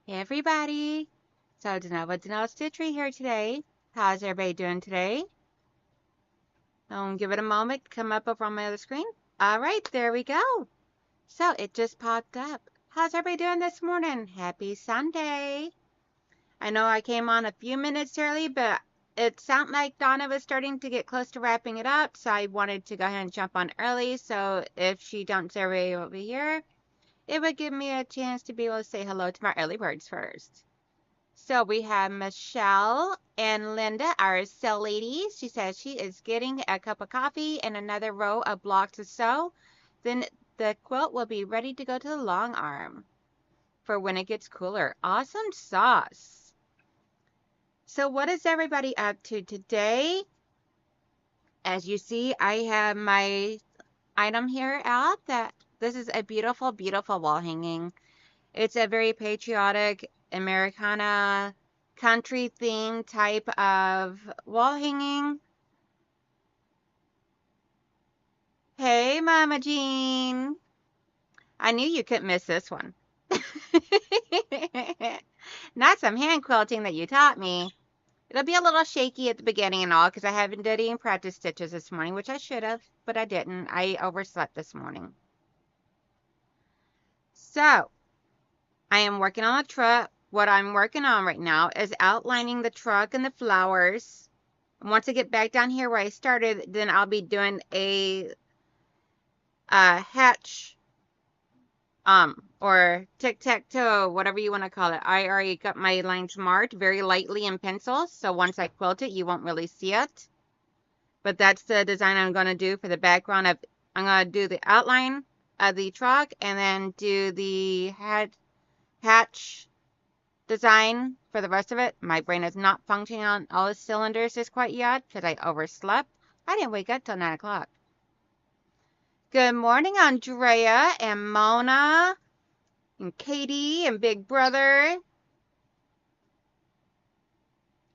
Hey everybody! So donnellsstichery here today. How's everybody doing today? Give it a moment to come up over on my other screen. Alright, there we go. So it just popped up. How's everybody doing this morning? Happy Sunday! I know I came on a few minutes early, but it sounded like Donna was starting to get close to wrapping it up, so I wanted to go ahead and jump on early, so if she don't say everybody over here, it would give me a chance to be able to say hello to my early birds first. So we have Michelle and Linda, our sew ladies. She says she is getting a cup of coffee and another row of blocks to sew. Then the quilt will be ready to go to the long arm for when it gets cooler. Awesome sauce. So what is everybody up to today? As you see, I have my item here out that this is a beautiful, beautiful wall hanging. It's a very patriotic Americana country theme type of wall hanging. Hey, Mama Jean. I knew you couldn't miss this one. Not some hand quilting that you taught me. It'll be a little shaky at the beginning and all because I haven't done any practice stitches this morning, which I should have, but I didn't. I overslept this morning. So, I am working on a truck. What I'm working on right now is outlining the truck and the flowers. And once I get back down here where I started, then I'll be doing a hatch, or tic-tac-toe, whatever you want to call it. I already got my lines marked very lightly in pencil, so once I quilt it, you won't really see it. But that's the design I'm going to do for the background of, I'm going to do the outline of the truck and then do the hatch design for the rest of it. My brain is not functioning on all the cylinders just quite yet because I overslept. I didn't wake up till 9 o'clock. Good morning, Andrea and Mona and Katie and Big Brother.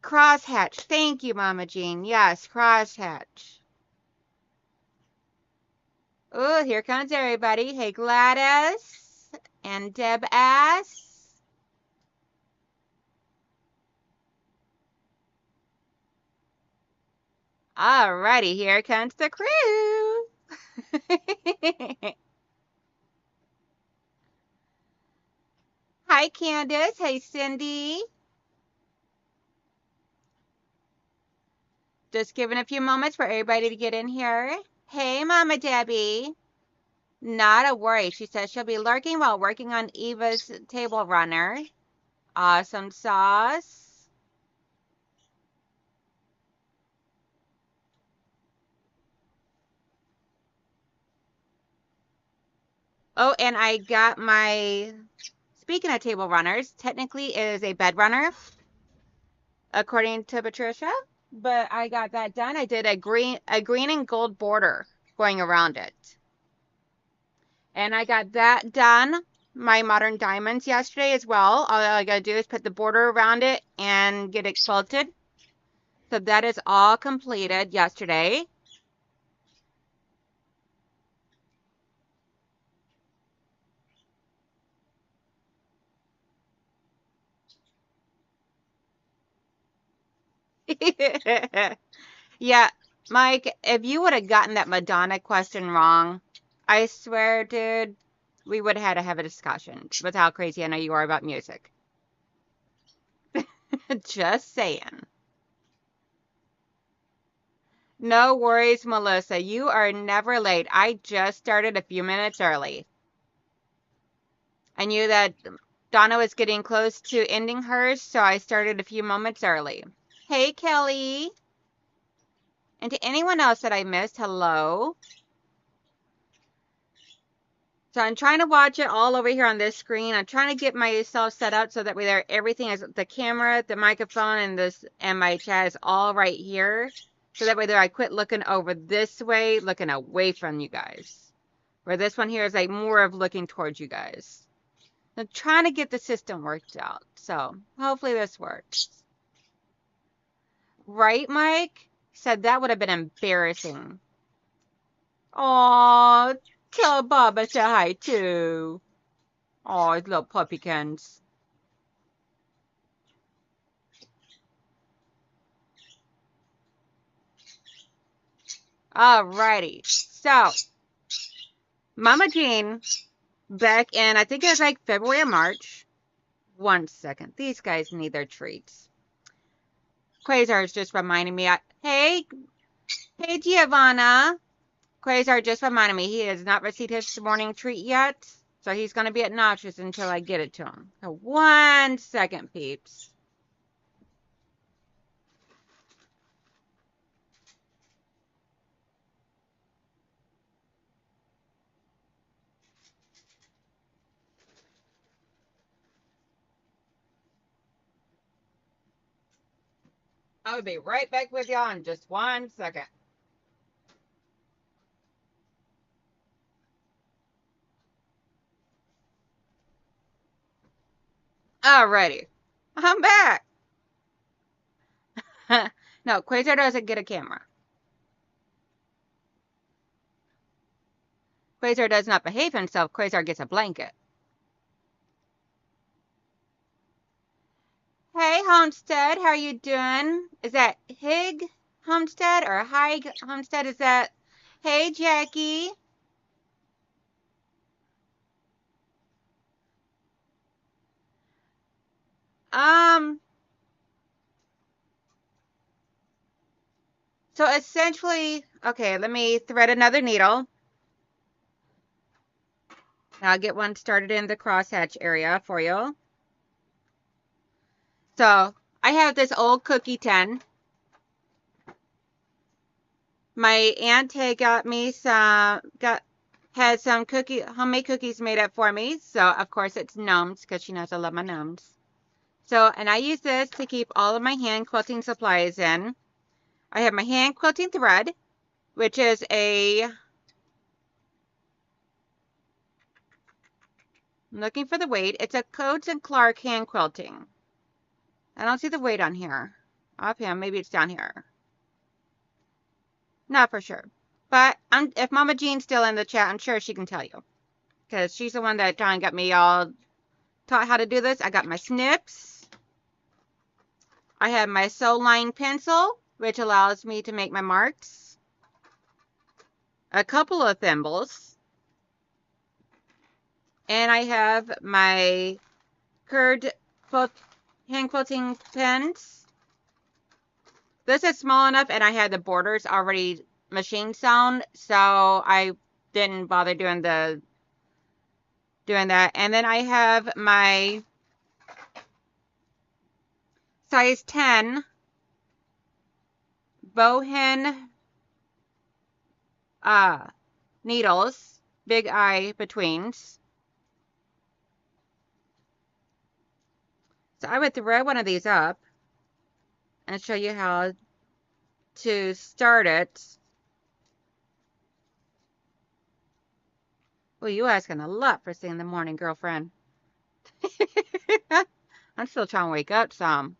Crosshatch. Thank you, Mama Jean. Yes, crosshatch. Oh, here comes everybody. Hey, Gladys and Deb S. Alrighty, here comes the crew. Hi, Candace. Hey, Cindy. Just giving a few moments for everybody to get in here. Hey, Mama Debbie. Not a worry. She says she'll be lurking while working on Eva's table runner. Awesome sauce. Oh, and I got my, speaking of table runners, technically it is a bed runner, according to Patricia, but I got that done. I did a green and gold border going around it. And I got that done, my modern diamonds, yesterday as well. All I gotta do is put the border around it and get it quilted. So that is all completed yesterday. Yeah, Mike, if you would have gotten that Madonna question wrong, I swear, dude, we would have had to have a discussion with how crazy I know you are about music. Just saying. No worries, Melissa. You are never late. I just started a few minutes early. I knew that Donna was getting close to ending hers, so I started a few moments early. Hey, Kelly. And to anyone else that I missed, hello. So I'm trying to watch it all over here on this screen. I'm trying to get myself set up so that way there everything is the camera, the microphone, and this and my chat is all right here. So that way there I quit looking over this way, looking away from you guys. Where this one here is like more of looking towards you guys. I'm trying to get the system worked out. So hopefully this works. Right, Mike? Said that would have been embarrassing. Aw, tell Bob I said hi too. Aw, his little puppykins. Alrighty. So, Mama Jean, back in, I think it was like February or March. One second. These guys need their treats. Quasar is just reminding me. Hey, Giovanna. Quasar just reminded me he has not received his morning treat yet. So he's going to be obnoxious until I get it to him. So 1 second, peeps. I will be right back with y'all in just 1 second. Alrighty. I'm back. No, Quasar doesn't get a camera. Quasar does not behave himself. Quasar gets a blanket. Hey, Homestead. How are you doing? Is that Hig Homestead or Hig Homestead? Is that... Hey, Jackie. So essentially, okay, let me thread another needle. I'll get one started in the crosshatch area for you. So I have this old cookie tin. My aunt had got me had some homemade cookies made up for me. So of course it's gnomes because she knows I love my gnomes. So, and I use this to keep all of my hand quilting supplies in. I have my hand quilting thread, which is I'm looking for the weight. It's a Coates and Clark hand quilting. I don't see the weight on here. Offhand, maybe it's down here. Not for sure. But if Mama Jean's still in the chat, I'm sure she can tell you. Because she's the one that trying to get me all taught how to do this. I got my snips. I have my sew line pencil, which allows me to make my marks. A couple of thimbles. And I have my curved hand quilting pens. This is small enough, and I had the borders already machine sewn, so I didn't bother doing that. And then I have my size 10 bowhen needles, big eye betweens. So I would thread one of these up and show you how to start it. Well, you asking a lot for seeing the morning, girlfriend. I'm still trying to wake up some.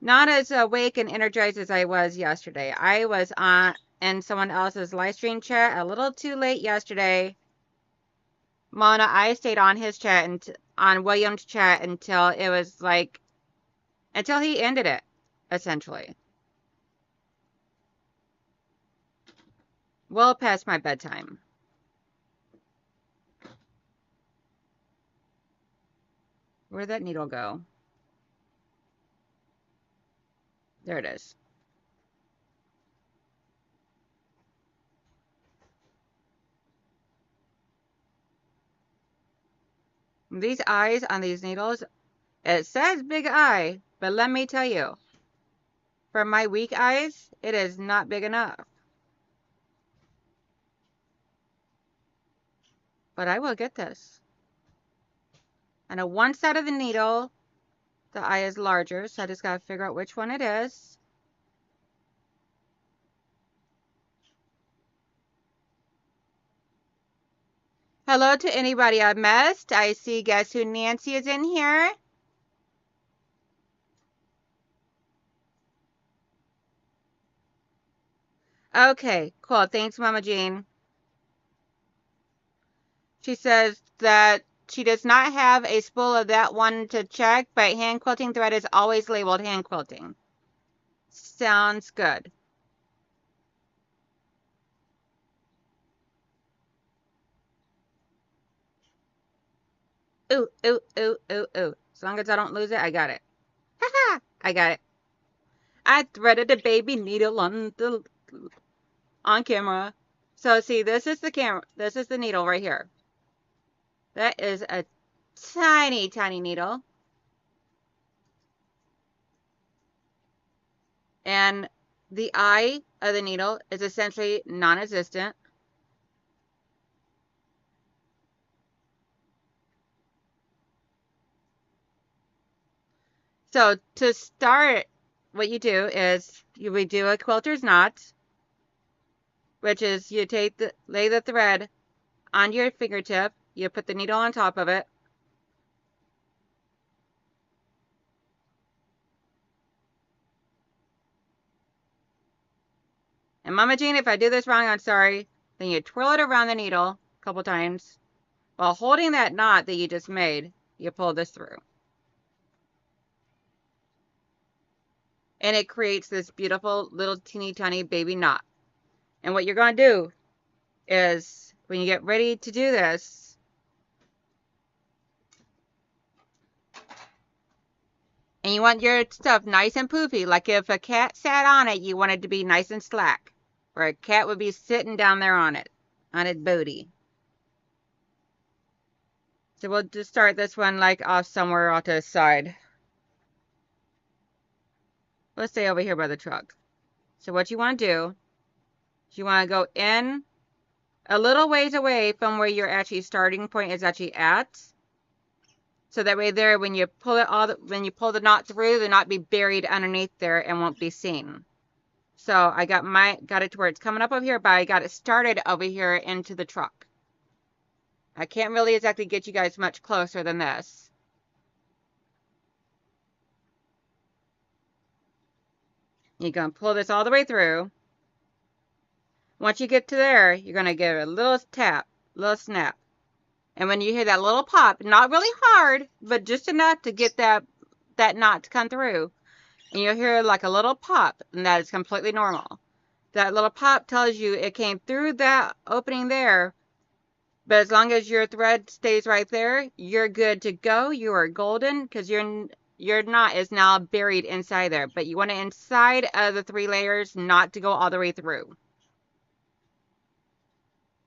Not as awake and energized as I was yesterday. I was in someone else's live stream chat a little too late yesterday. Mona, I stayed on his chat and on William's chat until it was like, until he ended it, essentially. Well past my bedtime. Where'd that needle go? There it is. These eyes on these needles, it says big eye, but let me tell you, for my weak eyes, it is not big enough. But I will get this. I know one side of the needle, the eye is larger, so I just gotta figure out which one it is. Hello to anybody I missed. I see, guess who Nancy is in here. Okay, cool. Thanks, Mama Jean. She says that she does not have a spool of that one to check, but hand quilting thread is always labeled hand quilting. Sounds good. Ooh, ooh, ooh, ooh, ooh. As long as I don't lose it, I got it. Haha, I got it. I threaded a baby needle on camera. So see, this is the camera. This is the needle right here. That is a tiny, tiny needle. And the eye of the needle is essentially non-existent. So to start, what you do is you would do a quilter's knot, which is you lay the thread on your fingertip, you put the needle on top of it, and Mama Jean, if I do this wrong, I'm sorry. Then you twirl it around the needle a couple times. While holding that knot that you just made, you pull this through. And it creates this beautiful little teeny tiny baby knot. And what you're going to do is, when you get ready to do this, and you want your stuff nice and poofy, like if a cat sat on it, you want it to be nice and slack. Or a cat would be sitting down there on it, on its booty. So we'll just start this one like off somewhere off to the side. Let's stay over here by the truck. So what you want to do is you want to go in a little ways away from where your actually starting point is actually at. So that way there, when you pull it when you pull the knot through, the knot be buried underneath there and won't be seen. So I got it to where it's coming up over here, but I got it started over here into the truck. I can't really exactly get you guys much closer than this. You're going to pull this all the way through. Once you get to there, you're going to give it a little tap, little snap. And when you hear that little pop, not really hard, but just enough to get that knot to come through, and you'll hear like a little pop, and that is completely normal. That little pop tells you it came through that opening there, but as long as your thread stays right there, you're good to go. You are golden, because your knot is now buried inside there. But you want it inside of the 3 layers, not to go all the way through.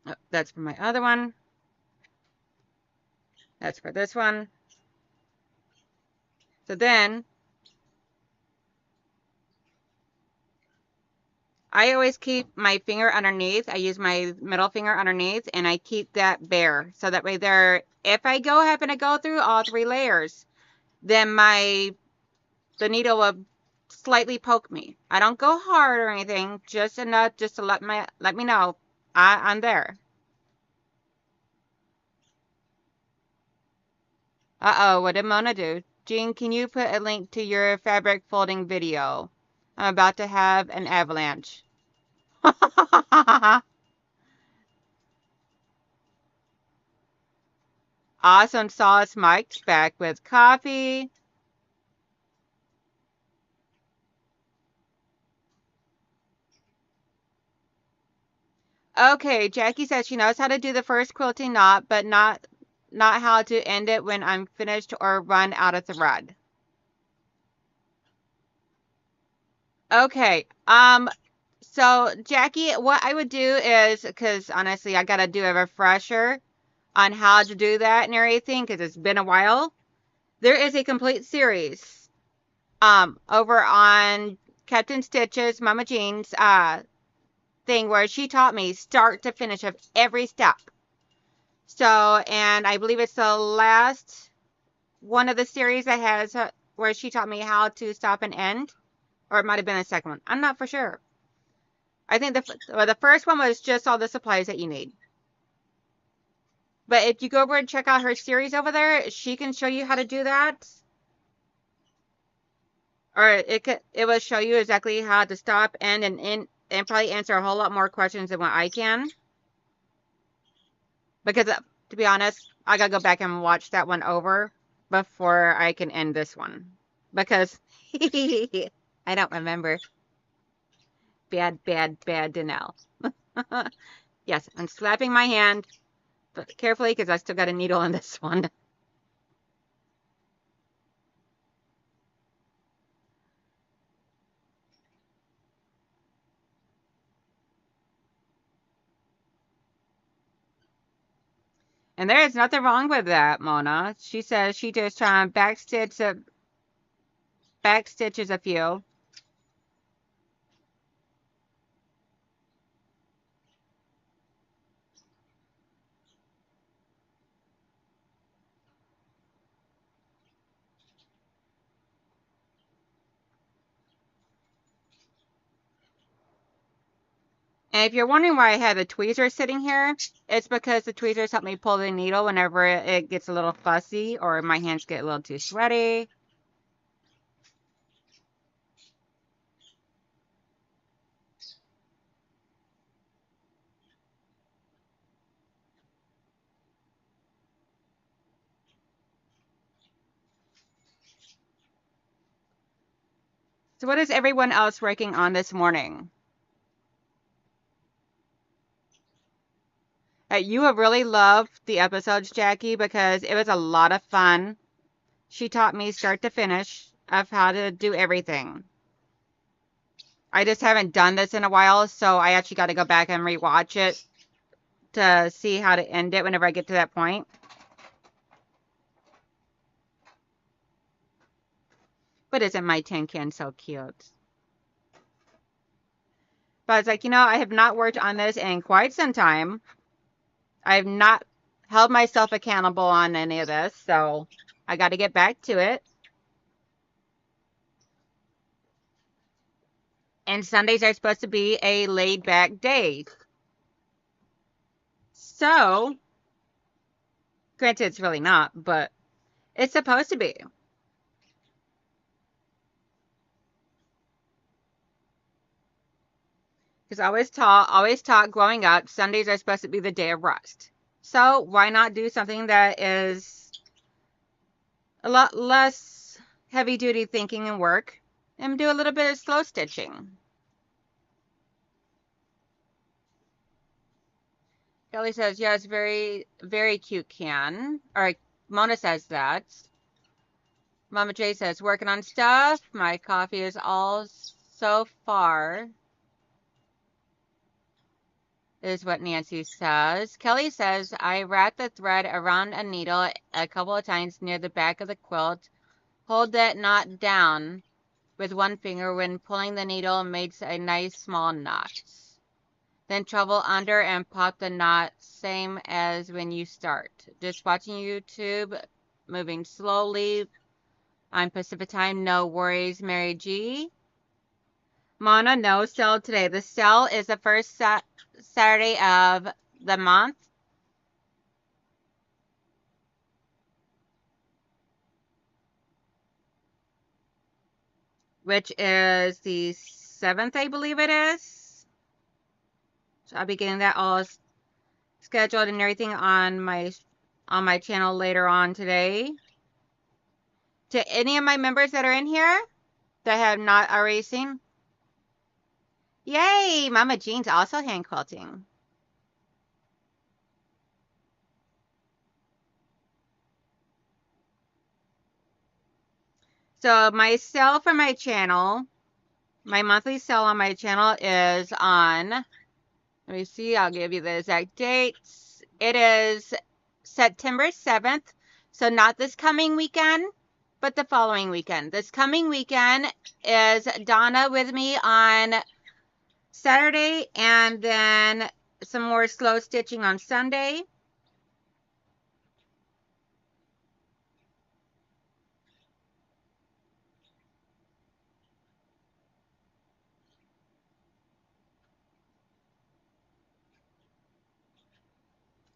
Oh, that's for my other one. That's for this one. So then, I always keep my finger underneath. I use my middle finger underneath, and I keep that bare. So that way there, if I happen to go through all 3 layers, then the needle will slightly poke me. I don't go hard or anything, just enough just to let me know I'm there. Uh-oh, what did Mona do? Jean, can you put a link to your fabric folding video? I'm about to have an avalanche. Awesome sauce, Mike's back with coffee. Okay, Jackie says she knows how to do the first quilting knot, but not how to end it when I'm finished or run out of thread. Okay, so Jackie, what I would do is, because honestly, I gotta do a refresher on how to do that and everything, because it's been a while. There is a complete series, over on Captain Stitch's Mama Jean's, thing where she taught me start to finish of every step. So, and I believe it's the last one of the series that has where she taught me how to stop and end, or it might have been the second one. I'm not for sure. I think the first one was just all the supplies that you need. But if you go over and check out her series over there, she can show you how to do that. Or it will show you exactly how to stop, end, and probably answer a whole lot more questions than what I can. Because, to be honest, I gotta go back and watch that one over before I can end this one. Because I don't remember. Bad Donnell. Yes, I'm slapping my hand, but carefully because I still got a needle in this one. And there is nothing wrong with that, Mona. She says she just trying to backstitches a few. And if you're wondering why I have the tweezers sitting here, it's because the tweezers help me pull the needle whenever it gets a little fussy or my hands get a little too sweaty. So what is everyone else working on this morning? You have really loved the episodes, Jackie, because it was a lot of fun. She taught me start to finish of how to do everything. I just haven't done this in a while, so I actually got to go back and rewatch it to see how to end it whenever I get to that point. But isn't my tin can so cute? But it's like, I have not worked on this in quite some time. I have not held myself accountable on any of this, so I got to get back to it. And Sundays are supposed to be a laid-back day. So, granted, it's really not, but it's supposed to be. Because I always taught growing up, Sundays are supposed to be the day of rest. So why not do something that is a lot less heavy duty thinking and work and do a little bit of slow stitching? Kelly says, yes, very, very cute can. Or Mona says that. Mama J says, working on stuff. My coffee is all so far. Is what Nancy says. Kelly says, I wrap the thread around a needle a couple of times near the back of the quilt. Hold that knot down with one finger when pulling the needle makes a nice small knot. Then travel under and pop the knot, same as when you start. Just watching YouTube, moving slowly. On Pacific time, no worries, Mary G. Mona, no sale today. The sale is the first Saturday of the month. Which is the 7th, I believe it is. So I'll be getting that all scheduled and everything on my channel later on today. To any of my members that are in here that have not already seen. Yay! Mama Jean's also hand quilting. So my sale for my channel, my monthly sale on my channel is on, let me see, I'll give you the exact dates. It is September 7th, so not this coming weekend, but the following weekend. This coming weekend is Donna with me on Saturday, and then some more slow stitching on Sunday.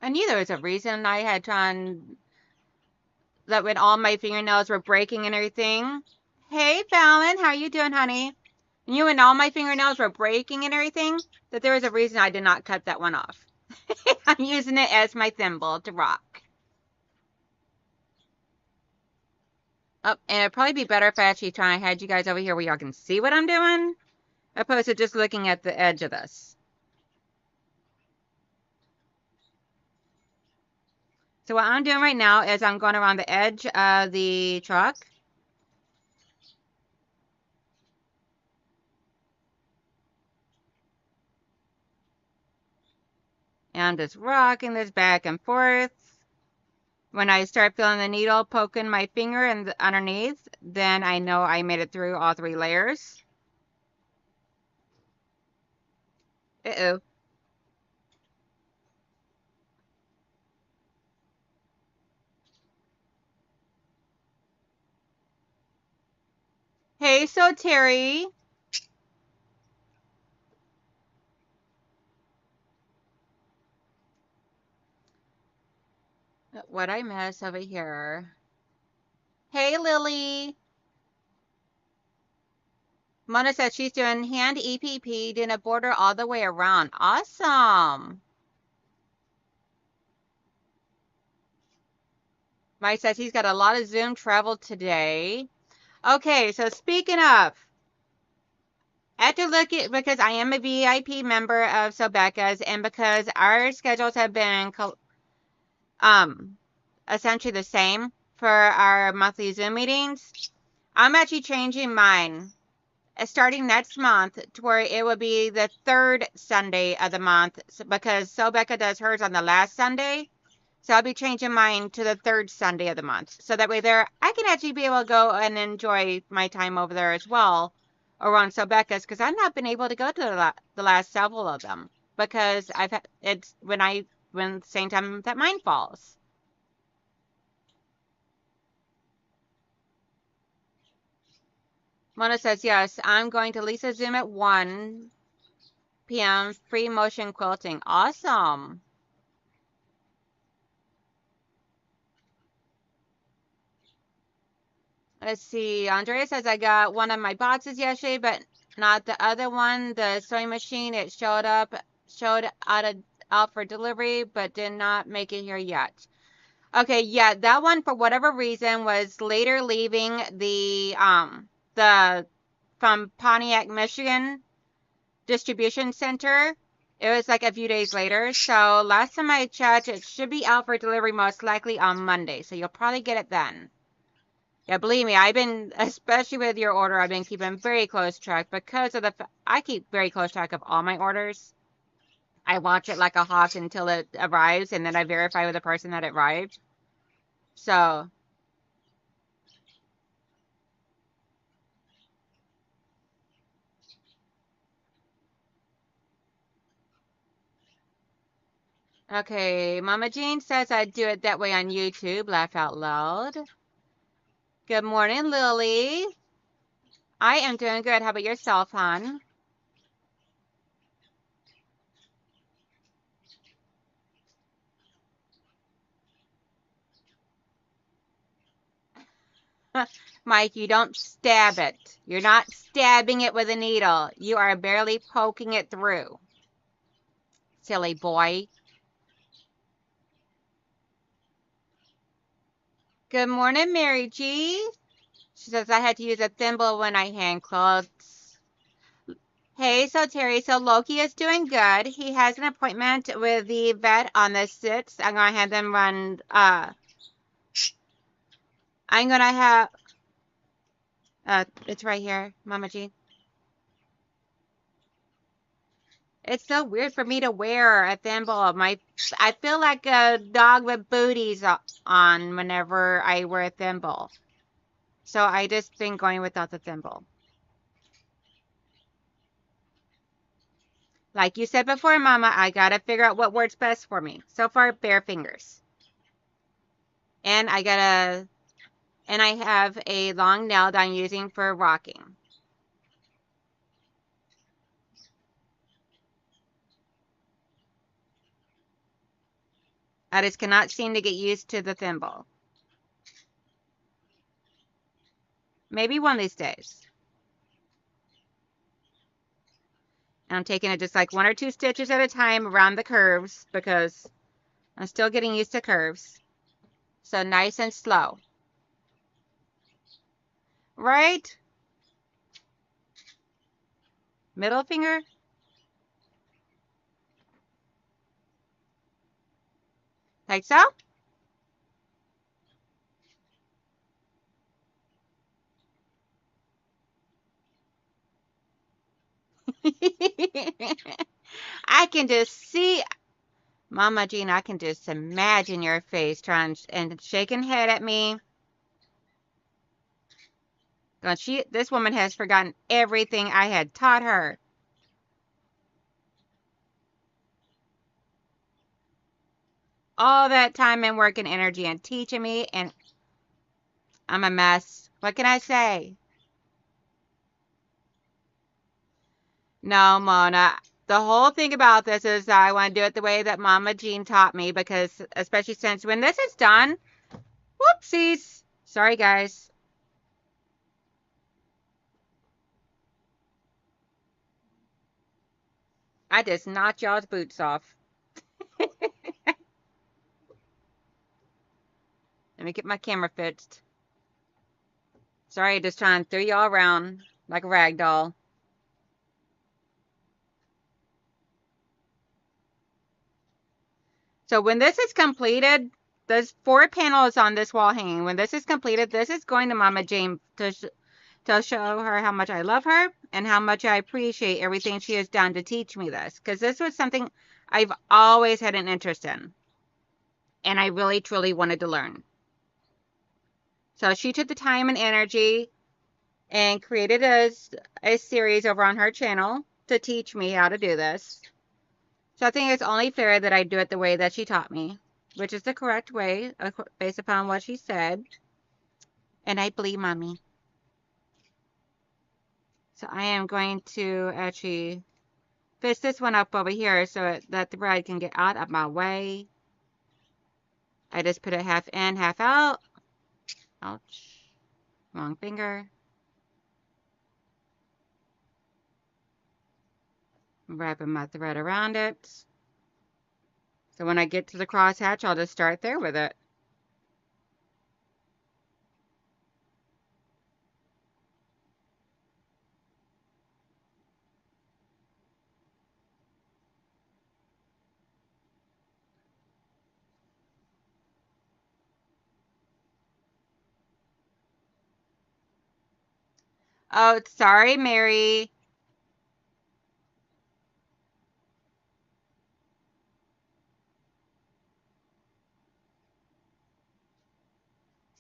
I knew there was a reason I had done that when all my fingernails were breaking and everything. Hey, Fallon, how you doing, honey? You and all my fingernails were breaking and everything, that there was a reason I did not cut that one off. I'm using it as my thimble to rock. Oh, and it'd probably be better if I actually try and had you guys over here where y'all can see what I'm doing, opposed to just looking at the edge of this. So what I'm doing right now is I'm going around the edge of the truck. And I'm just rocking this back and forth. When I start feeling the needle poking my finger and underneath, then I know I made it through all 3 layers. Uh-oh. Hey, so Terry. What I miss over here? Hey, Lily. Mona says she's doing hand EPP, doing a border all the way around. Awesome. Mike says he's got a lot of Zoom travel today. Okay, so speaking of, after looking, because I am a VIP member of Sobeca's, and because our schedules have been um essentially the same for our monthly Zoom meetings, I'm actually changing mine starting next month to where it will be the 3rd Sunday of the month because Sobeca does hers on the last Sunday. So I'll be changing mine to the 3rd Sunday of the month. So that way there, I can actually be able to go and enjoy my time over there as well around Sobeca's because I've not been able to go to the last several of them because I've had, it's when same time that mine falls. Mona says, yes, I'm going to Lisa Zoom at 1 p.m. free motion quilting. Awesome. Let's see. Andrea says I got one of my boxes yesterday, but not the other one. The sewing machine, it showed out for delivery, but did not make it here yet. Okay, yeah, that one for whatever reason was later leaving the from Pontiac, Michigan distribution center. It was like a few days later. So last time I checked, it should be out for delivery most likely on Monday. So you'll probably get it then. Yeah, believe me, I've been, especially with your order, I've been keeping very close track because of I keep very close track of all my orders. I watch it like a hawk until it arrives, and then I verify with the person that it arrived. So, okay, Mama Jean says I'd do it that way on YouTube. Laugh out loud. Good morning, Lily. I am doing good. How about yourself, hon? Mike, you don't stab it. You're not stabbing it with a needle. You are barely poking it through. Silly boy. Good morning, Mary G. She says I had to use a thimble when I hand clothes. Hey, so Terry, so Loki is doing good. He has an appointment with the vet on the 6th. I'm gonna have, it's right here, Mama G. It's so weird for me to wear a thimble. I feel like a dog with booties on whenever I wear a thimble. So I just been going without the thimble. Like you said before, Mama, I gotta figure out what works best for me. So far, bare fingers. And I have a long nail that I'm using for rocking. I just cannot seem to get used to the thimble. Maybe one of these days. And I'm taking it just like 1 or 2 stitches at a time around the curves because I'm still getting used to curves. So nice and slow. Right? Middle finger? Like so? I can just see Mama Jean, I can just imagine your face trying and shaking head at me. God, this woman has forgotten everything I had taught her. All that time and work and energy and teaching me, and I'm a mess. What can I say? No, Mona. The whole thing about this is that I want to do it the way that Mama Jean taught me, because especially since when this is done, whoopsies. Sorry, guys. I just knocked y'all's boots off. Let me get my camera fixed. Sorry, just trying to throw y'all around like a rag doll. So when this is completed, there's 4 panels on this wall hanging. When this is completed, this is going to Mama Jane to show her how much I love her and how much I appreciate everything she has done to teach me this. Because this was something I've always had an interest in. And I really, truly wanted to learn. So she took the time and energy and created a series over on her channel to teach me how to do this. So I think it's only fair that I do it the way that she taught me, which is the correct way based upon what she said. And I believe Mommy. So I am going to actually fish this one up over here so that the thread can get out of my way. I just put it half in, half out. Ouch. Wrong finger. Wrapping my thread around it. So when I get to the crosshatch, I'll just start there with it. Oh, sorry, Mary.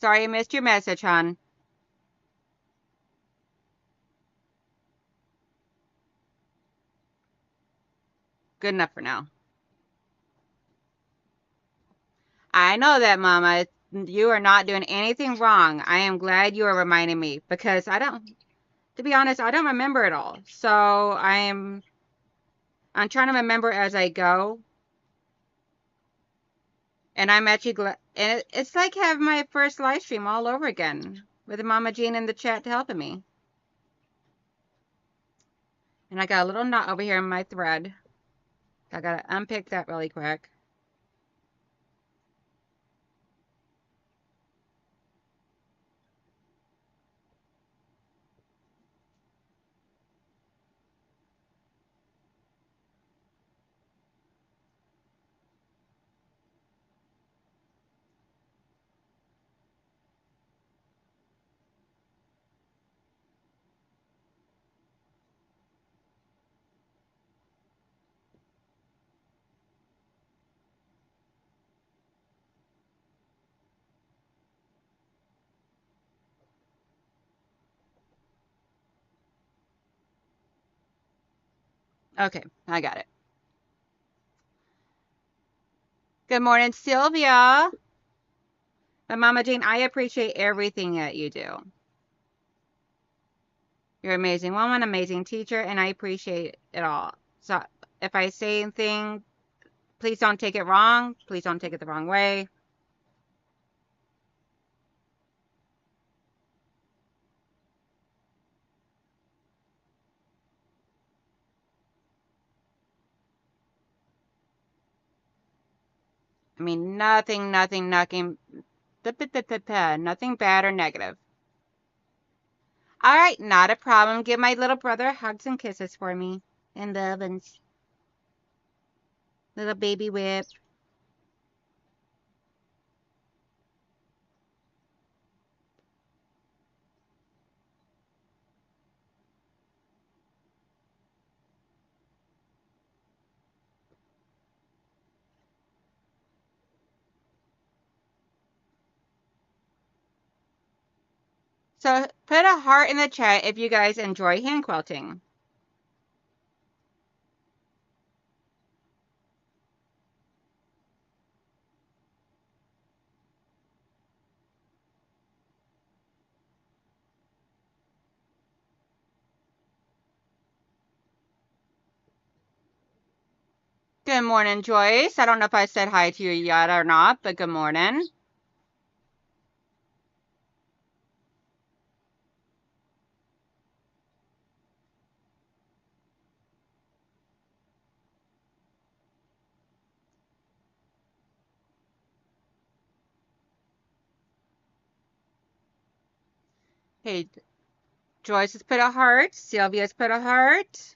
Sorry I missed your message, hon. Good enough for now. I know that, Mama. You are not doing anything wrong. I am glad you are reminding me, because to be honest, I don't remember it all. So I'm trying to remember as I go. And I'm actually glad. And it's like having my first live stream all over again with Mama Jean in the chat helping me. And I got a little knot over here in my thread. I got to unpick that really quick. Okay, I got it. Good morning, Sylvia. But Mama Jean, I appreciate everything that you do. You're an amazing woman, amazing teacher, and I appreciate it all. So if I say anything, please don't take it wrong. Please don't take it the wrong way. I mean, nothing bad or negative. All right, not a problem. Give my little brother hugs and kisses for me. And love and little baby whip. So put a heart in the chat if you guys enjoy hand quilting. Good morning, Joyce. I don't know if I said hi to you yet or not, but good morning. Hey, Joyce has put a heart. Sylvia's put a heart.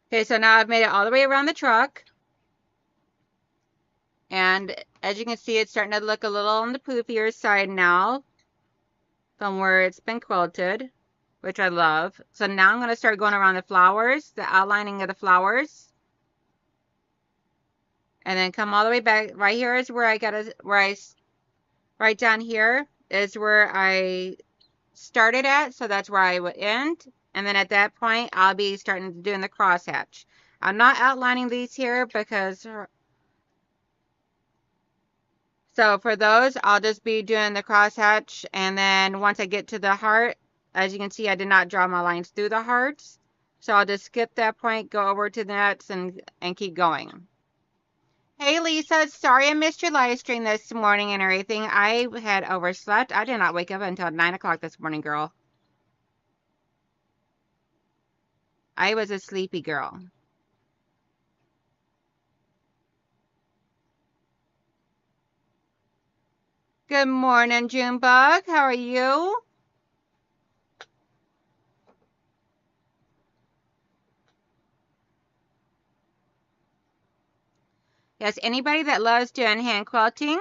Okay, so now I've made it all the way around the truck. And as you can see, it's starting to look a little on the poofier side now from where it's been quilted, which I love. So now I'm going to start going around the flowers, the outlining of the flowers. And then come all the way back. Right here is where right down here is where I started at. So that's where I would end. And then at that point, I'll be starting doing the crosshatch. I'm not outlining these here because, so for those, I'll just be doing the crosshatch. And then once I get to the heart, as you can see, I did not draw my lines through the hearts. So I'll just skip that point, go over to the nuts and keep going. Hey Lisa, sorry I missed your live stream this morning and everything. I had overslept. I did not wake up until 9 o'clock this morning, girl. I was a sleepy girl. Good morning, Junebug. How are you? Yes, anybody that loves doing hand quilting,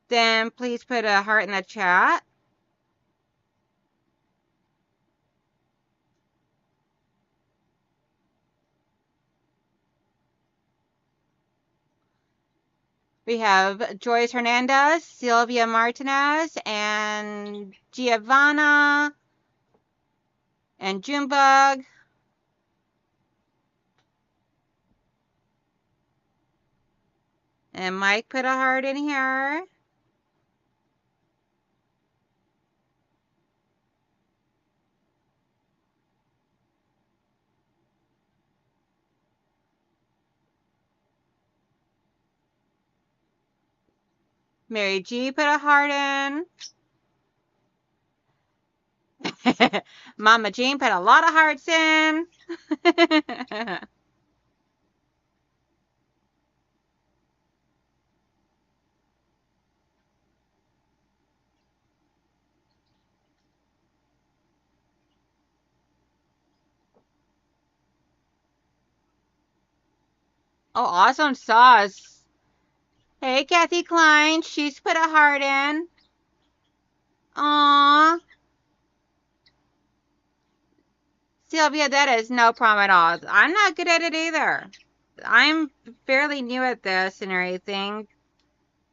then please put a heart in the chat. We have Joyce Hernandez, Sylvia Martinez, and Giovanna, and Junebug. And Mike put a heart in here. Mary G put a heart in. Mama Jean put a lot of hearts in. Oh, awesome sauce. Hey, Kathy Klein. She's put a heart in. Aww. Sylvia, that is no problem at all. I'm not good at it either. I'm fairly new at this and everything.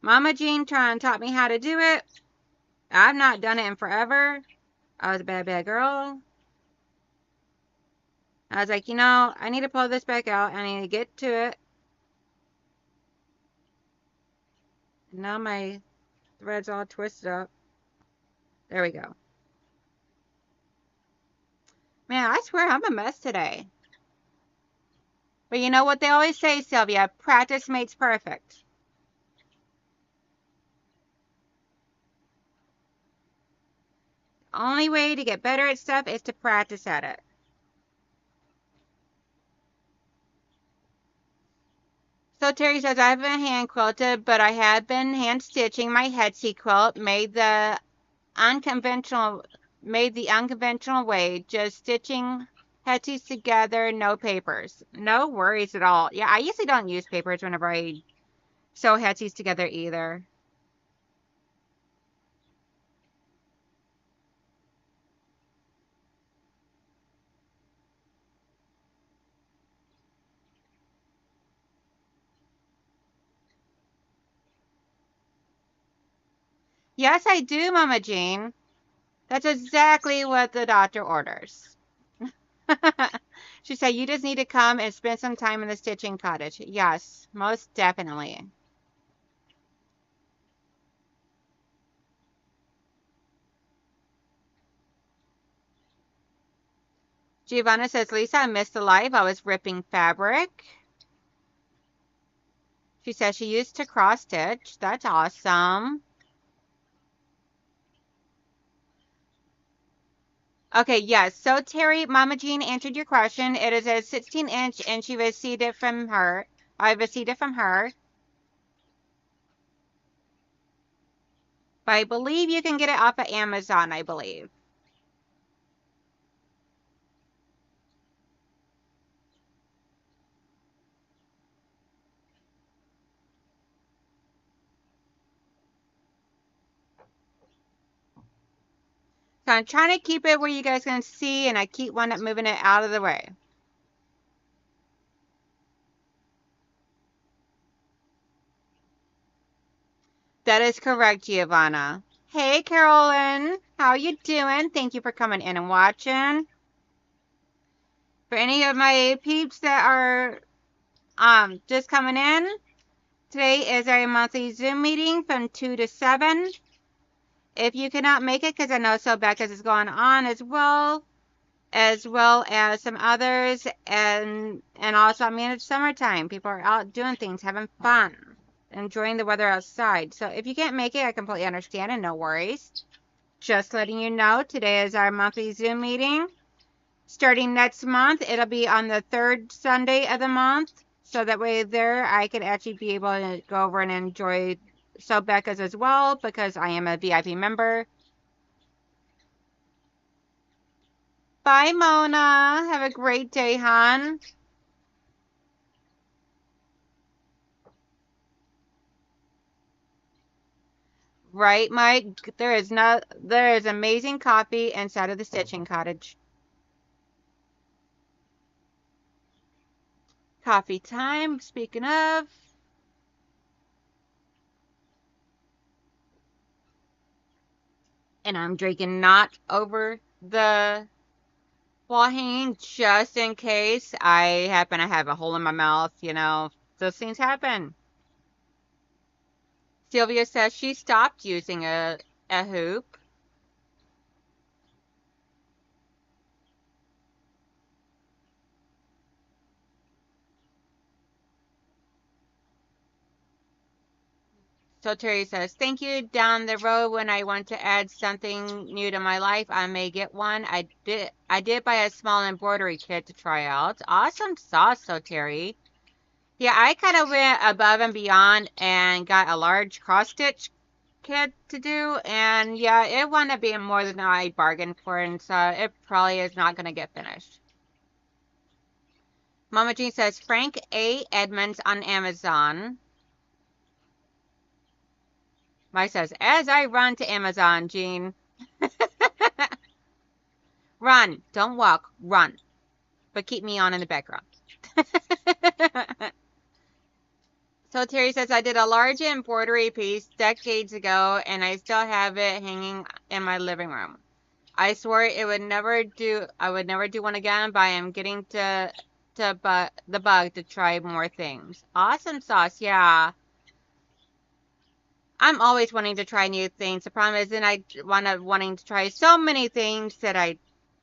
Mama Jean taught me how to do it. I've not done it in forever. I was a bad girl. I was like, I need to pull this back out. I need to get to it. Now my thread's all twisted up. There we go. Man, I swear I'm a mess today. But you know what they always say, Sylvia? Practice makes perfect. Only way to get better at stuff is to practice at it. So Terry says, I haven't hand quilted, but I have been hand stitching my Etsy quilt. Made the unconventional way, just stitching Etsys together, no papers. No worries at all. Yeah, I usually don't use papers whenever I sew headsies together either. Yes, I do, Mama Jean. That's exactly what the doctor orders. She said, you just need to come and spend some time in the stitching cottage. Yes, most definitely. Giovanna says, Lisa, I missed the live. I was ripping fabric. She says she used to cross stitch. That's awesome. Okay, yes. So Terry, Mama Jean answered your question. It is a 16-inch, and she received it from her. I received it from her. But I believe you can get it off of Amazon, I believe. So I'm trying to keep it where you guys can see, and I keep moving it out of the way. That is correct, Giovanna. Hey, Carolyn. How you doing? Thank you for coming in and watching. For any of my peeps that are just coming in, today is our monthly Zoom meeting from 2 to 7. If you cannot make it, because I know So Becca's is going on as well as some others, and also, I mean, it's summertime. People are out doing things, having fun, enjoying the weather outside. So if you can't make it, I completely understand, and no worries. Just letting you know, today is our monthly Zoom meeting. Starting next month, it'll be on the third Sunday of the month. So that way there, I could actually be able to go over and enjoy So Becca's as well, because I am a VIP member. Bye, Mona. Have a great day, hon. Right, Mike? There is amazing coffee inside of the stitching cottage. Coffee time, speaking of. And I'm drinking not over the wall hanging just in case I happen to have a hole in my mouth, those things happen. Sylvia says she stopped using a hoop. So Terry says, thank you. Down the road when I want to add something new to my life, I may get one. I did buy a small embroidery kit to try out. Awesome sauce, So Terry. Yeah, I kind of went above and beyond and got a large cross stitch kit to do, and yeah, it wound up being more than I bargained for, and so it probably is not going to get finished. Mama Jean says Frank A. Edmonds on Amazon. Mike says, as I run to Amazon, Jean. Run. Don't walk. Run. But keep me on in the background. So Terry says, I did a large embroidery piece decades ago, and I still have it hanging in my living room. I swore it would never do. I would never do one again, but I am getting the bug to try more things. Awesome sauce, yeah. I'm always wanting to try new things. The problem is then I wound up wanting to try so many things that I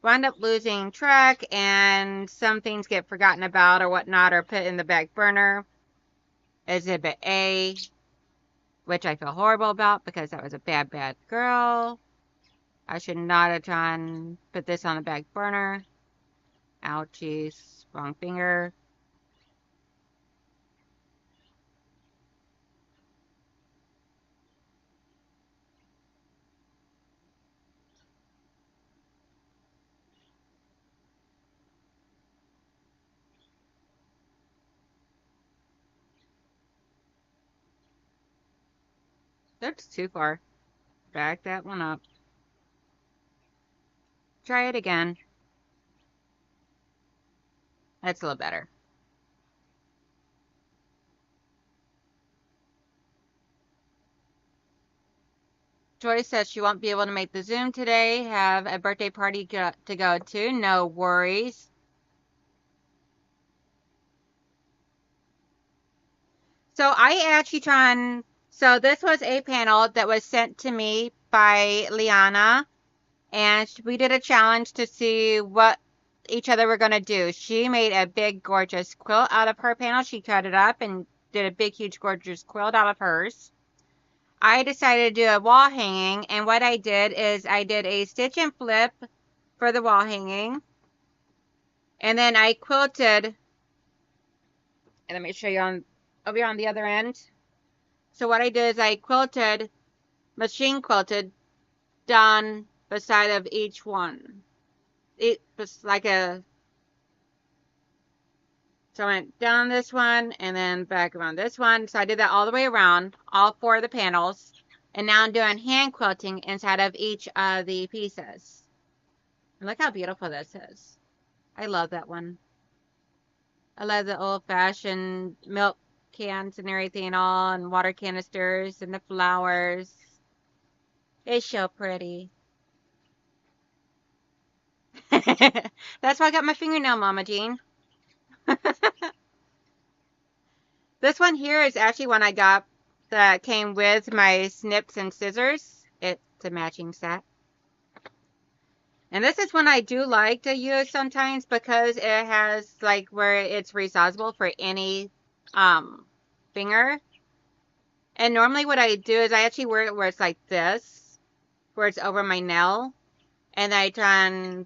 wind up losing track, and some things get forgotten about or whatnot, or put in the back burner. Exhibit A, which I feel horrible about because that was a bad, bad girl. I should not have tried to put this on the back burner. Ouchies, wrong finger. That's too far. Back that one up. Try it again. That's a little better. Joy says she won't be able to make the Zoom today. Have a birthday party to go to. No worries. So I actually so this was a panel that was sent to me by Liana, and we did a challenge to see what each other were going to do. She made a big, gorgeous quilt out of her panel. She cut it up and did a big, huge, gorgeous quilt out of hers. I decided to do a wall hanging, and what I did is I did a stitch and flip for the wall hanging, and then I quilted, and let me show you over here on the other end. So what I did is I quilted, machine quilted, down the side of each one. It was like so I went down this one and then back around this one. So I did that all the way around, all 4 of the panels. And now I'm doing hand quilting inside of each of the pieces. And look how beautiful this is. I love that one. I love the old-fashioned milk cans and everything and all, and water canisters and the flowers. It's so pretty. That's why I got my fingernail, Mama Jean. This one here is actually one I got that came with my snips and scissors. It's a matching set. And this is one I do like to use sometimes because it has like where it's resizable for any finger. And normally what I do is I actually wear it where it's like this, where it's over my nail. And I try and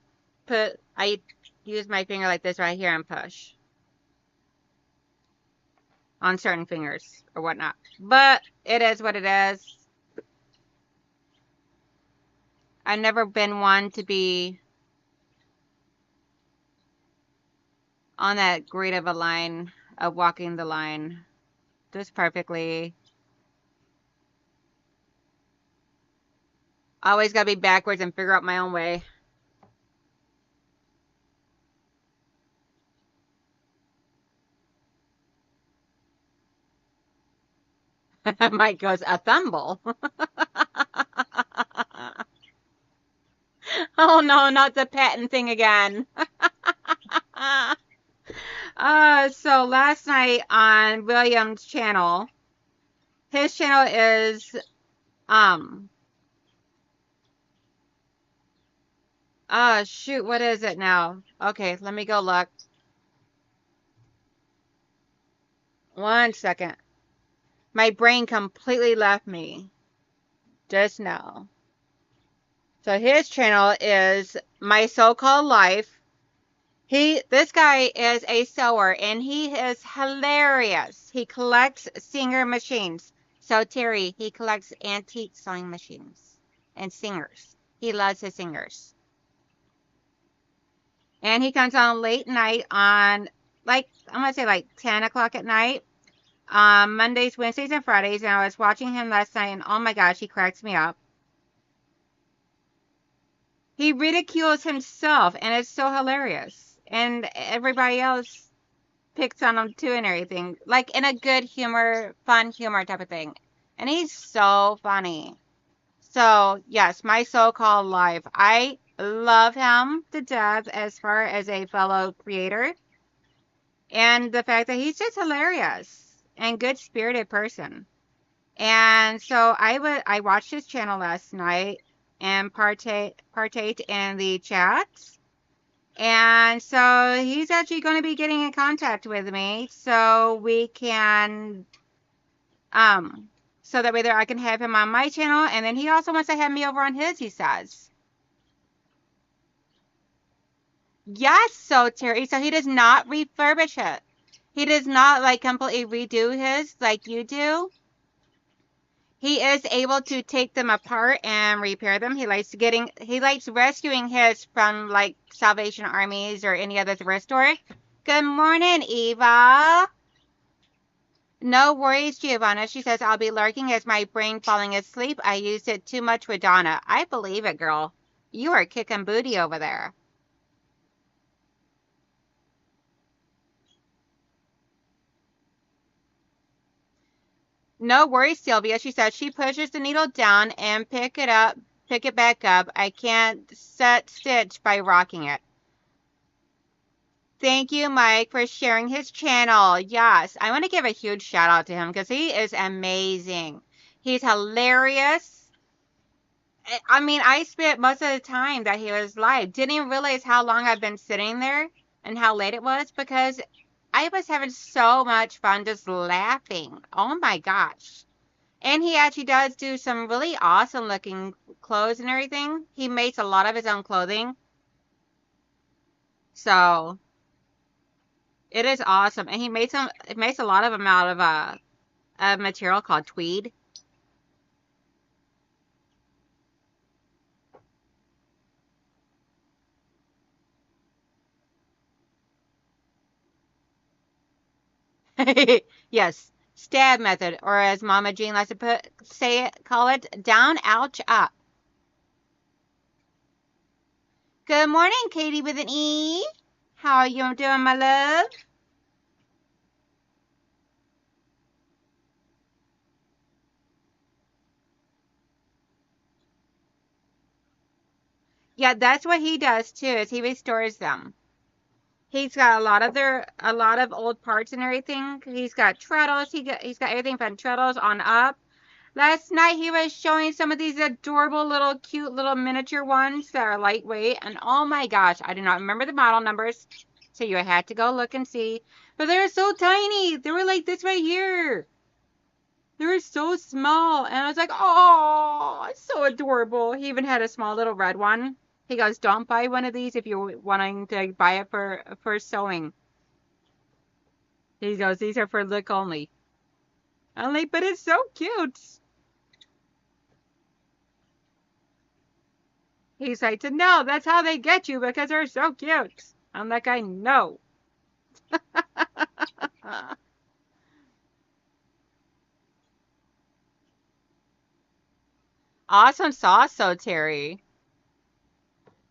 I use my finger like this right here and push on certain fingers or whatnot. But it is what it is. I've never been one to be on that great of a line of walking the line just perfectly. Always got to be backwards and figure out my own way. Mike goes, a thimble. Oh no, not the patent thing again. So last night on William's channel, his channel is, shoot, what is it now? Okay, let me go look. 1 second. My brain completely left me just now. So his channel is My So-Called Life. This guy is a sewer and he is hilarious. He collects Singer machines. So Terry, he collects antique sewing machines and singers. He loves his singers. And he comes on late night on, like, I'm going to say like 10 o'clock at night. Mondays, Wednesdays, and Fridays. And I was watching him last night and oh my gosh, he cracks me up. He ridicules himself and it's so hilarious. And everybody else picks on him too and everything. Like in a good humor, fun humor type of thing. And he's so funny. So, yes, My So-Called Life. I love him to death as far as a fellow creator. And the fact that he's just hilarious and good-spirited person. And so I watched his channel last night and partake in the chats. And so he's actually going to be getting in contact with me so we can, so that way there I can have him on my channel. And then he also wants to have me over on his, he says. Yes, so Terry, so he does not refurbish it. He does not like completely redo his like you do. He is able to take them apart and repair them. He likes rescuing his from like Salvation Armies or any other thrift store. Good morning, Eva. No worries, Giovanna. She says, I'll be lurking as my brain falling asleep. I used it too much with Donna. I believe it, girl. You are kicking booty over there. No worries, Sylvia. She says she pushes the needle down and pick it back up. I can't set stitch by rocking it. Thank you, Mike, for sharing his channel. Yes, I want to give a huge shout out to him because he is amazing. He's hilarious. I mean, I spent most of the time that he was live. Didn't even realize how long I've been sitting there and how late it was because I was having so much fun just laughing. Oh my gosh. And he actually does do some really awesome looking clothes and everything. He makes a lot of his own clothing. So it is awesome. And he makes a lot of them out of a material called tweed. Yes, stab method, or as Mama Jean likes to call it, down, ouch, up. Good morning, Katie with an E. How are you doing, my love? Yeah, that's what he does too, is he restores them. He's got a lot of old parts and everything. He's got treadles. He's got everything from treadles on up. Last night he was showing some of these adorable little cute little miniature ones that are lightweight, and oh my gosh, I do not remember the model numbers, so you had to go look and see. But they're so tiny. They were like this right here. They were so small, and I was like, oh, it's so adorable. He even had a small little red one. He goes, don't buy one of these if you're wanting to buy it for sewing. He goes, these are for look only. I'm like, but it's so cute. He's like, no, that's how they get you because they're so cute. I'm like, I know. Awesome sauce, so Terry.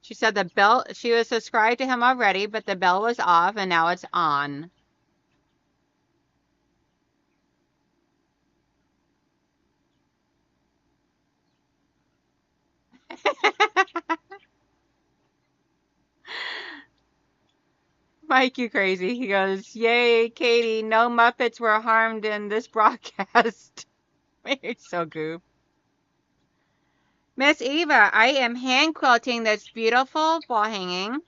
She said the bell, she was subscribed to him already, but the bell was off and now it's on. Mike, you crazy. He goes, yay, Katie, no Muppets were harmed in this broadcast. You're so goof. Miss Eva, I am hand quilting this beautiful wall hanging.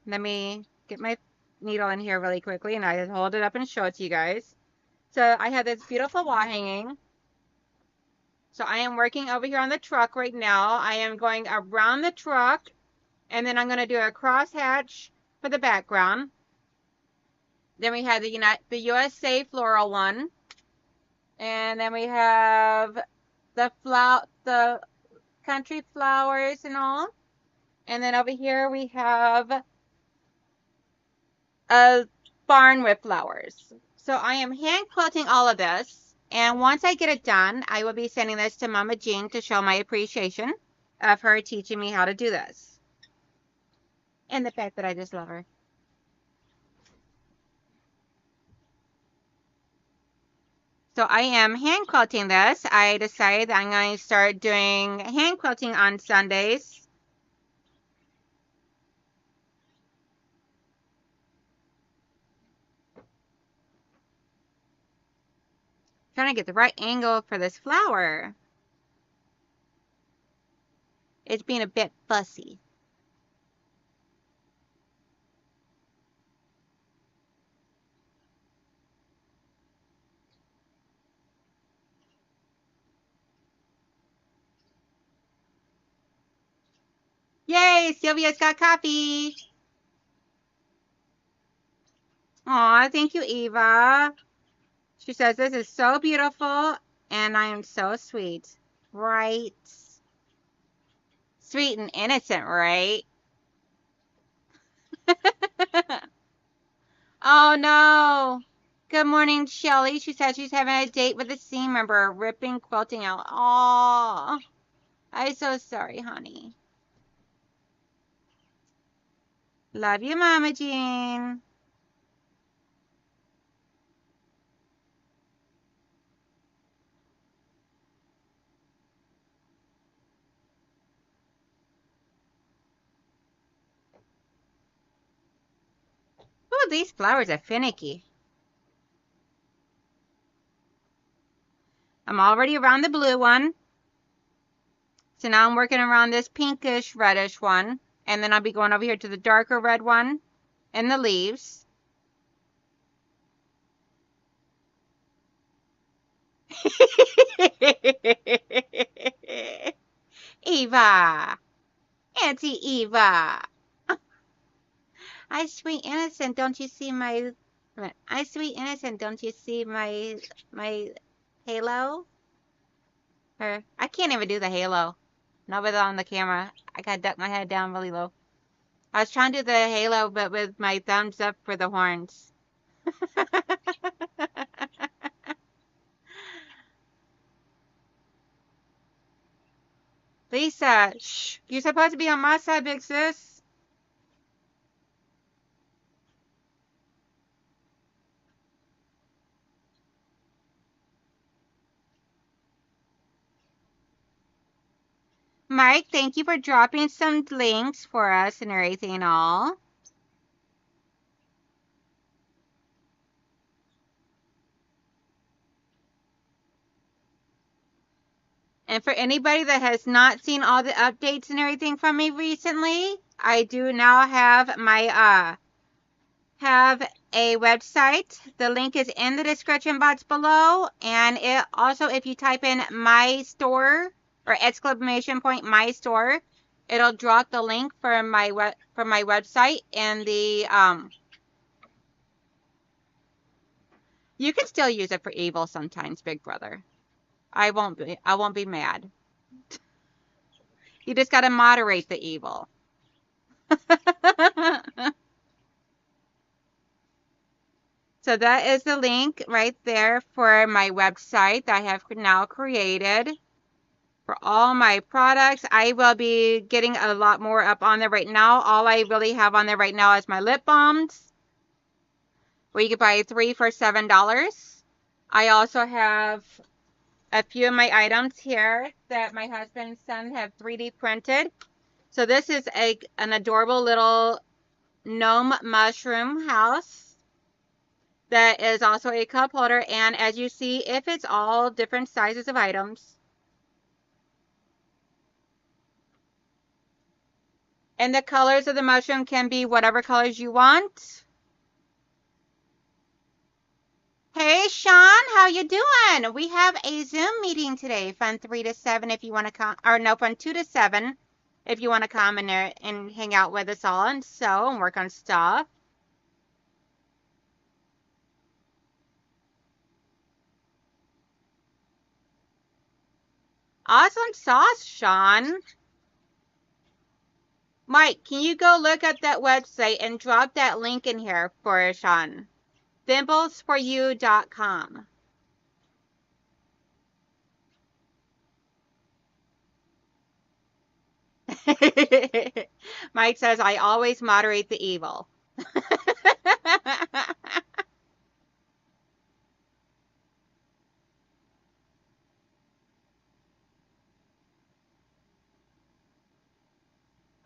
Let me get my needle in here really quickly and I hold it up and show it to you guys. So I have this beautiful wall hanging. So I am working over here on the truck right now. I am going around the truck and then I'm going to do a crosshatch for the background. Then we have the USA floral one. And then we have the country flowers and all. And then over here we have a barn with flowers. So I am hand quilting all of this. And once I get it done, I will be sending this to Mama Jean to show my appreciation of her teaching me how to do this. And the fact that I just love her. So I am hand quilting this. I decided that I'm going to start doing hand quilting on Sundays. Trying to get the right angle for this flower. It's being a bit fussy. Yay, Sylvia's got coffee. Aw, thank you, Eva. She says, this is so beautiful and I am so sweet. Right? Sweet and innocent, right? Oh no. Good morning, Shelly. She said she's having a date with a team member, ripping quilting out. Aww. I'm so sorry, honey. Love you, Mama Jean. Oh, these flowers are finicky. I'm already around the blue one. So now I'm working around this pinkish reddish one. And then I'll be going over here to the darker red one and the leaves. Eva. Auntie Eva. I sweet innocent, don't you see my I sweet innocent, don't you see my halo? Or I can't even do the halo. Not with it on the camera. I gotta duck my head down really low. I was trying to do the halo, but with my thumbs up for the horns. Lisa, shh. You're supposed to be on my side, big sis. Mike, thank you for dropping some links for us and everything and all. And for anybody that has not seen all the updates and everything from me recently, I do now have my have a website. The link is in the description box below, and it also, if you type in my store or exclamation point my store, it'll drop the link for my website and the you can still use it for evil sometimes, big brother. I won't be mad. You just got to moderate the evil. So that is the link right there for my website that I have now created for all my products. I will be getting a lot more up on there right now. All I really have on there right now is my lip balms, where you can buy 3 for $7. I also have a few of my items here that my husband's son have 3D printed. So this is an adorable little gnome mushroom house that is also a cup holder. And as you see, if it's all different sizes of items. And the colors of the mushroom can be whatever colors you want. Hey, Sean, how you doing? We have a Zoom meeting today from 3 to 7 if you want to come, or no, from 2 to 7 if you want to come in there and hang out with us all and sew and work on stuff. Awesome sauce, Sean. Mike, can you go look at that website and drop that link in here for Sean? Thimblesforyou.com. Mike says, I always moderate the evil.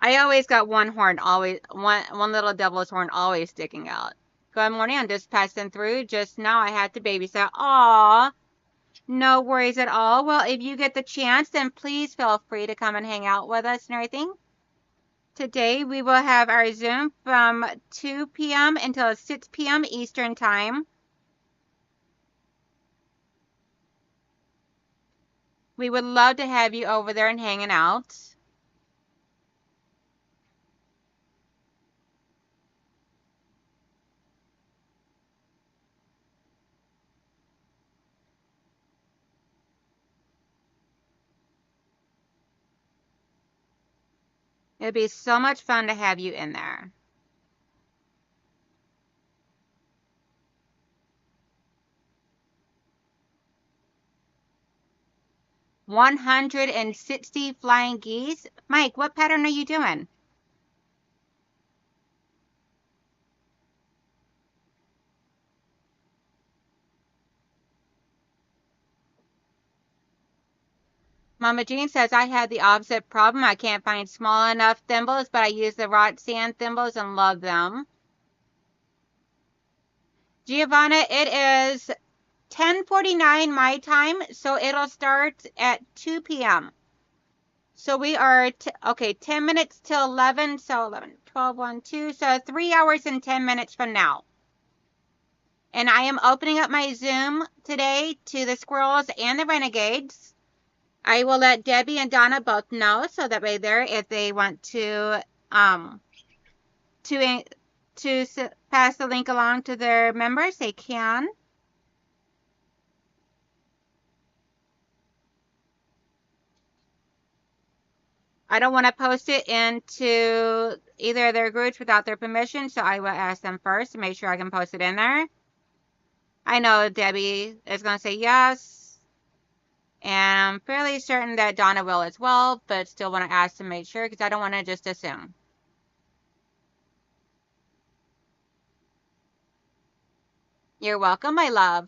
I always got one horn, always one little devil's horn always sticking out. Good morning, I'm just passing through. Just now I had to babysit. Aw, no worries at all. Well, if you get the chance, then please feel free to come and hang out with us and everything. Today we will have our Zoom from 2 p.m. until 6 p.m. Eastern Time. We would love to have you over there and hanging out. It'd be so much fun to have you in there. 160 flying geese. Mike, what pattern are you doing? Mama Jean says, I had the opposite problem. I can't find small enough thimbles, but I use the wrought sand thimbles and love them. Giovanna, it is 10:49 my time, so it'll start at 2 p.m. So we are, okay, 10 minutes till 11, so 11, 12, 1, 2, so 3 hours and 10 minutes from now. And I am opening up my Zoom today to the squirrels and the renegades. I will let Debbie and Donna both know, so that way there, if they want to pass the link along to their members, they can. I don't want to post it into either of their groups without their permission, so I will ask them first to make sure I can post it in there. I know Debbie is going to say yes, and I'm fairly certain that Donna will as well, but still want to ask to make sure because I don't want to just assume. You're welcome, my love.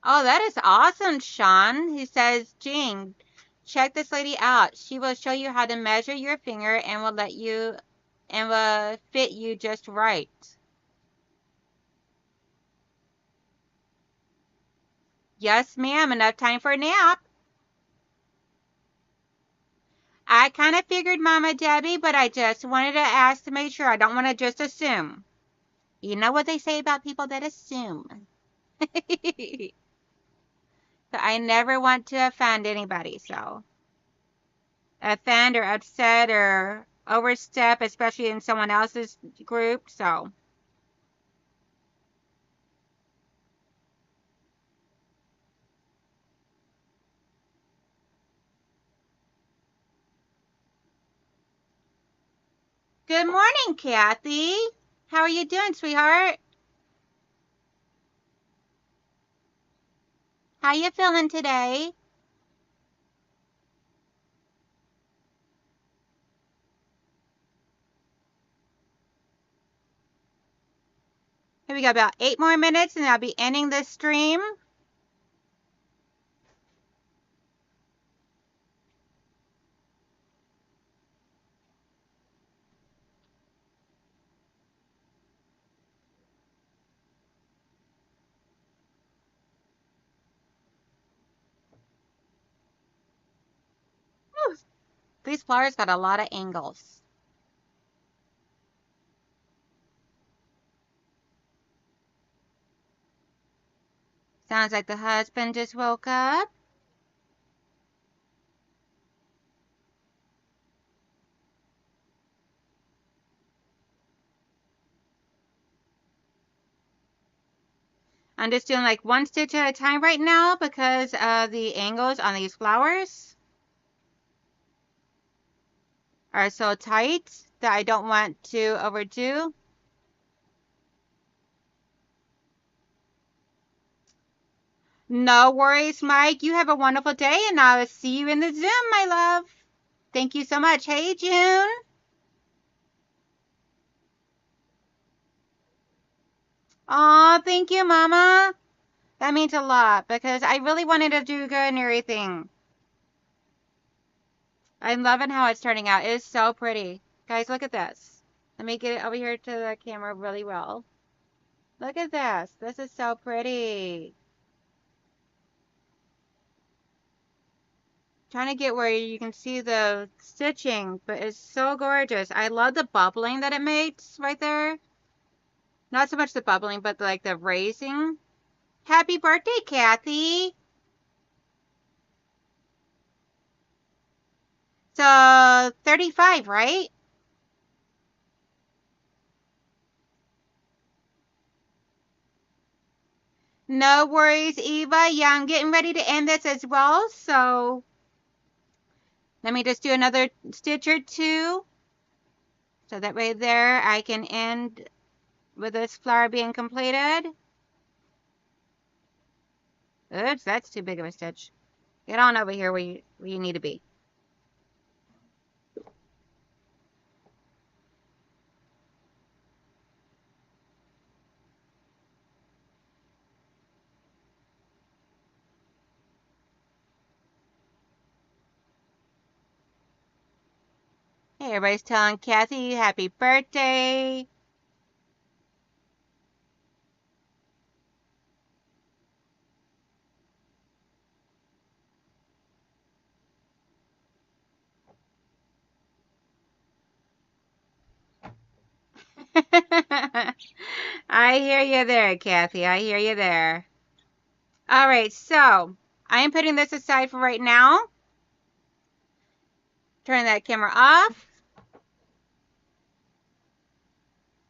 Oh, that is awesome, Sean. He says, Jean, check this lady out. She will show you how to measure your finger and will fit you just right. Yes, ma'am. Enough time for a nap. I kind of figured, Mama Debbie, but I just wanted to ask to make sure. I don't want to just assume. You know what they say about people that assume. So I never want to offend anybody, so. Offend or upset or overstep, especially in someone else's group, so. Good morning, Kathy. How are you doing, sweetheart? How you feeling today? Here we go, about 8 more minutes and I'll be ending this stream. Whew. These flowers got a lot of angles. Sounds like the husband just woke up. I'm just doing like 1 stitch at a time right now because of the angles on these flowers are so tight that I don't want to overdo. No worries, Mike. You have a wonderful day and I'll see you in the Zoom, my love. Thank you so much. Hey, June. Aw, thank you, Mama. That means a lot because I really wanted to do good and everything. I'm loving how it's turning out. It is so pretty. Guys, look at this. Let me get it over here to the camera really well. Look at this. This is so pretty. Trying to get where you can see the stitching, but it's so gorgeous. I love the bubbling that it makes right there. Not so much the bubbling, but like the raising. Happy birthday, Kathy. So 35, right? No worries, Eva. Yeah, I'm getting ready to end this as well. So let me just do another stitch or two. So that way there I can end with this flower being completed. Oops, that's too big of a stitch. Get on over here where you need to be. Hey, everybody's telling Kathy happy birthday. I hear you there, Kathy. I hear you there. All right, so I am putting this aside for right now. Turn that camera off.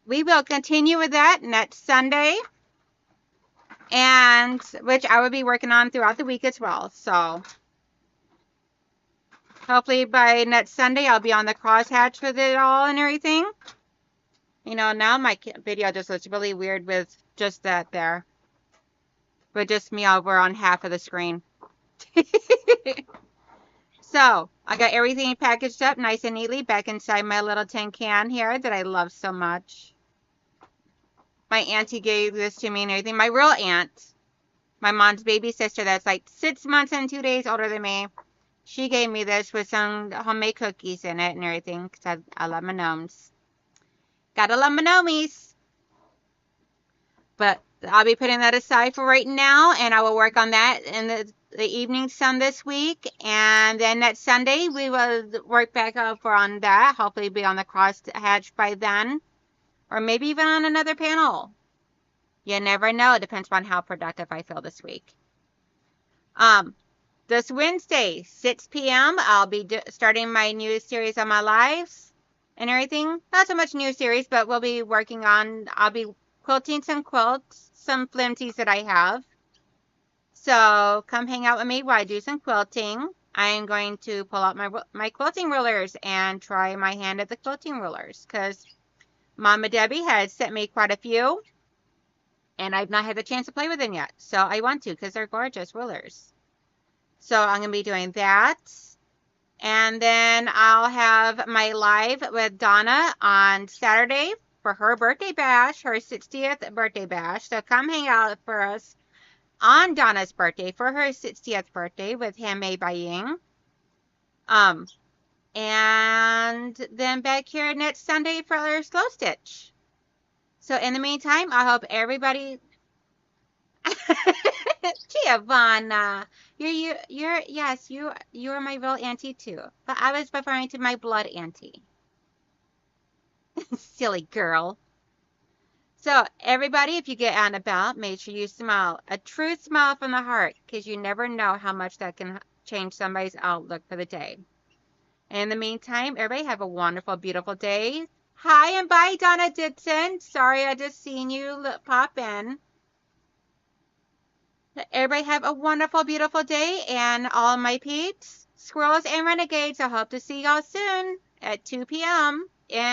We will continue with that next Sunday, and which I will be working on throughout the week as well. So hopefully by next Sunday I'll be on the crosshatch with it all and everything. You know, now my video just looks really weird with just that there. With just me over on half of the screen. So, I got everything packaged up nice and neatly back inside my little tin can here that I love so much. My auntie gave this to me and everything. My real aunt, my mom's baby sister that's like 6 months and 2 days older than me. She gave me this with some homemade cookies in it and everything because I love my gnomes. Gotta love my gnomies. But I'll be putting that aside for right now, and I will work on that in the evening sun this week. And then next Sunday, we will work back over on that. Hopefully be on the crosshatch by then. Or maybe even on another panel. You never know. It depends on how productive I feel this week. This Wednesday, 6 p.m., I'll be starting my new series on my lives and everything. Not so much new series, but we'll be working on, I'll be quilting some quilts, some flimsies that I have. So come hang out with me while I do some quilting. I'm going to pull out my quilting rulers and try my hand at the quilting rulers because Mama Debbie has sent me quite a few and I've not had the chance to play with them yet. So I want to because they're gorgeous rulers. So I'm going to be doing that. And then I'll have my live with Donna on Saturday for her birthday bash, her 60th birthday bash. So come hang out for us on Donna's birthday for her 60th birthday with Handmade by Ying. And then back here next Sunday for our slow stitch. So in the meantime, I hope everybody Giovanna, you're my real auntie too. But I was referring to my blood auntie. Silly girl. So everybody, if you get out and about, make sure you smile. A true smile from the heart, because you never know how much that can change somebody's outlook for the day. In the meantime, everybody have a wonderful, beautiful day. Hi and bye, Donna Dixon. Sorry I just seen you pop in. Everybody have a wonderful, beautiful day, and all my peeps, squirrels, and renegades, I hope to see y'all soon at 2 p.m. in